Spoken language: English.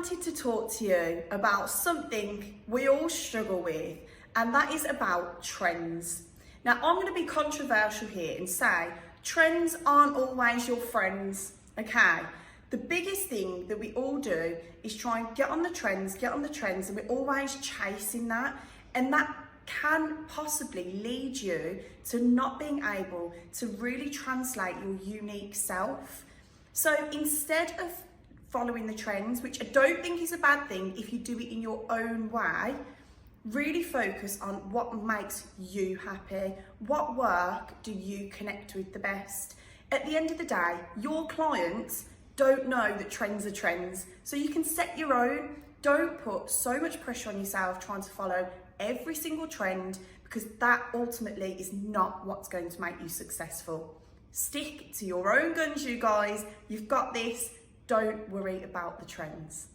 wanted to talk to you about something we all struggle with, and that is about trends. Now, I'm going to be controversial here and say trends aren't always your friends, okay? The biggest thing that we all do is try and get on the trends, and we're always chasing that, and that can possibly lead you to not being able to really translate your unique self. So instead of following the trends, which I don't think is a bad thing if you do it in your own way, really focus on what makes you happy. What work do you connect with the best? At the end of the day, your clients don't know that trends are trends, so you can set your own. Don't put so much pressure on yourself trying to follow every single trend, because that ultimately is not what's going to make you successful. Stick to your own guns, you guys. You've got this. Don't worry about the trends.